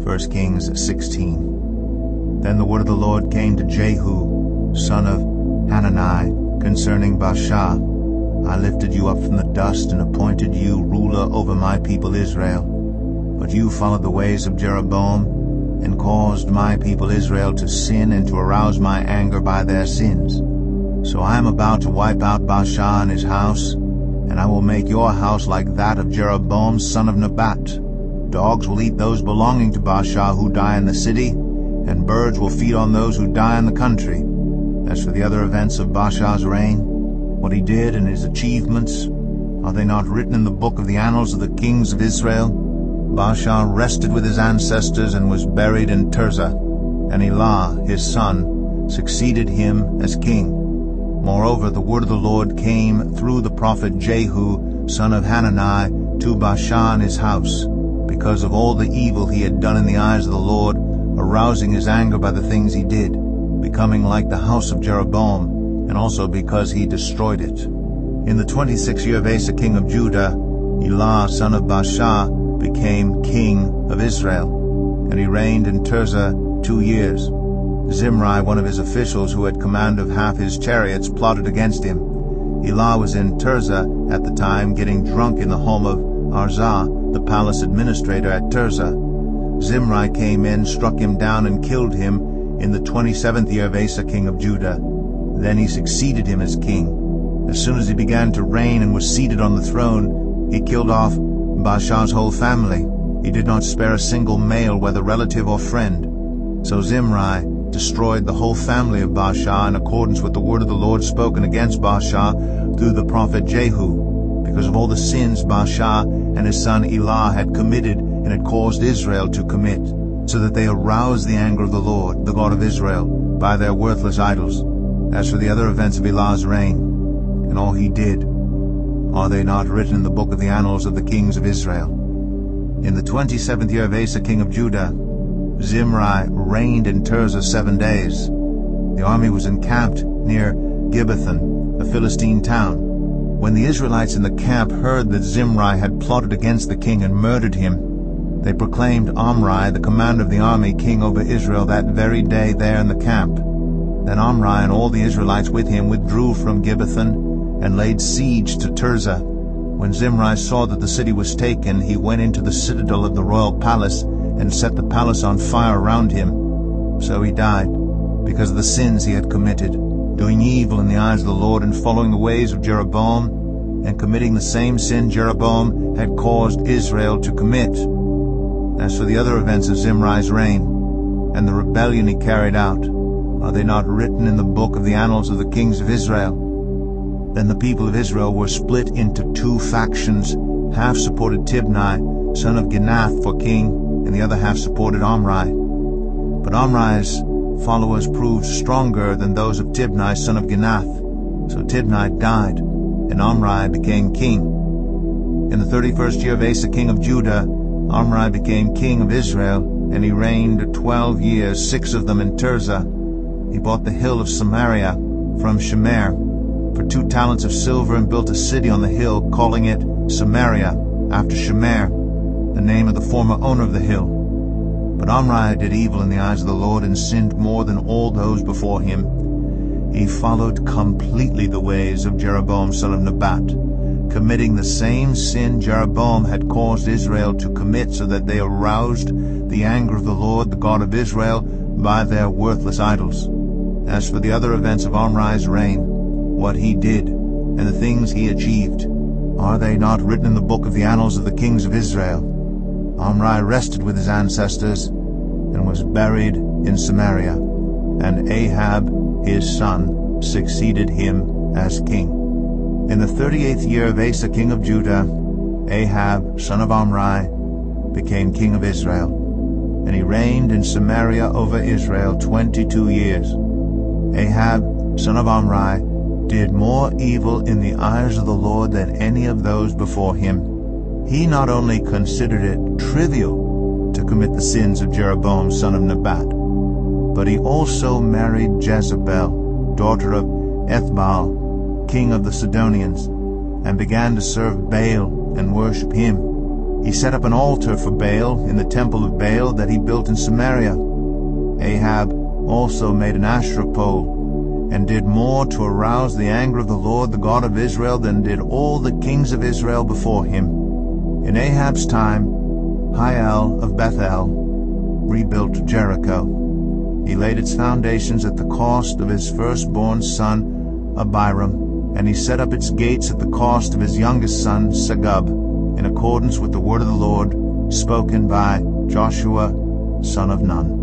1 Kings 16. Then the word of the Lord came to Jehu, son of Hanani, concerning Baasha. I lifted you up from the dust and appointed you ruler over my people Israel. But you followed the ways of Jeroboam, and caused my people Israel to sin and to arouse my anger by their sins. So I am about to wipe out Baasha and his house, and I will make your house like that of Jeroboam son of Nebat. Dogs will eat those belonging to Baasha who die in the city, and birds will feed on those who die in the country. As for the other events of Baasha's reign, what he did and his achievements, are they not written in the book of the annals of the kings of Israel? Baasha rested with his ancestors and was buried in Tirzah, and Elah, his son, succeeded him as king. Moreover, the word of the Lord came through the prophet Jehu, son of Hanani, to Baasha and his house, because of all the evil he had done in the eyes of the Lord, arousing his anger by the things he did, becoming like the house of Jeroboam, and also because he destroyed it. In the 26th year of Asa king of Judah, Elah son of Baasha became king of Israel, and he reigned in Tirzah 2 years. Zimri, one of his officials who had command of half his chariots, plotted against him. Elah was in Tirzah at the time, getting drunk in the home of Arzah, the palace administrator at Tirzah. Zimri came in, struck him down, and killed him in the 27th year of Asa king of Judah. Then he succeeded him as king. As soon as he began to reign and was seated on the throne, he killed off Baasha's whole family. He did not spare a single male, whether relative or friend. So Zimri destroyed the whole family of Baasha in accordance with the word of the Lord spoken against Baasha through the prophet Jehu, because of all the sins Baasha and his son Elah had committed and had caused Israel to commit, so that they aroused the anger of the Lord, the God of Israel, by their worthless idols. As for the other events of Elah's reign, and all he did, are they not written in the book of the annals of the kings of Israel? In the 27th year of Asa king of Judah, Zimri reigned in Tirzah 7 days. The army was encamped near Gibbethon, a Philistine town. When the Israelites in the camp heard that Zimri had plotted against the king and murdered him, they proclaimed Omri, the commander of the army, king over Israel that very day there in the camp. Then Omri and all the Israelites with him withdrew from Gibbethon and laid siege to Tirzah. When Zimri saw that the city was taken, he went into the citadel of the royal palace and set the palace on fire around him. So he died, because of the sins he had committed, doing evil in the eyes of the Lord and following the ways of Jeroboam, and committing the same sin Jeroboam had caused Israel to commit. As for the other events of Zimri's reign, and the rebellion he carried out, are they not written in the book of the annals of the kings of Israel? Then the people of Israel were split into 2 factions. Half supported Tibni, son of Ginath, for king, and the other half supported Omri. But Omri's followers proved stronger than those of Tibni, son of Ginath. So Tibni died, and Omri became king. In the 31st year of Asa king of Judah, Omri became king of Israel, and he reigned 12 years, 6 of them in Tirzah. He bought the hill of Samaria from Shemer for 2 talents of silver, and built a city on the hill, calling it Samaria, after Shemer, the name of the former owner of the hill. But Omri did evil in the eyes of the Lord, and sinned more than all those before him. He followed completely the ways of Jeroboam son of Nebat, committing the same sin Jeroboam had caused Israel to commit, so that they aroused the anger of the Lord, the God of Israel, by their worthless idols. As for the other events of Omri's reign, what he did, and the things he achieved, are they not written in the book of the annals of the kings of Israel? Omri rested with his ancestors, and was buried in Samaria, and Ahab his son succeeded him as king. In the 38th year of Asa king of Judah, Ahab son of Omri became king of Israel, and he reigned in Samaria over Israel 22 years. Ahab son of Omri did more evil in the eyes of the Lord than any of those before him. He not only considered it trivial to commit the sins of Jeroboam son of Nebat, but he also married Jezebel, daughter of Ethbaal, king of the Sidonians, and began to serve Baal and worship him. He set up an altar for Baal in the temple of Baal that he built in Samaria. Ahab also made an Asherah pole, and did more to arouse the anger of the Lord, the God of Israel, than did all the kings of Israel before him. In Ahab's time, Hiel of Bethel rebuilt Jericho. He laid its foundations at the cost of his firstborn son Abiram, and he set up its gates at the cost of his youngest son Segub, in accordance with the word of the Lord spoken by Joshua son of Nun.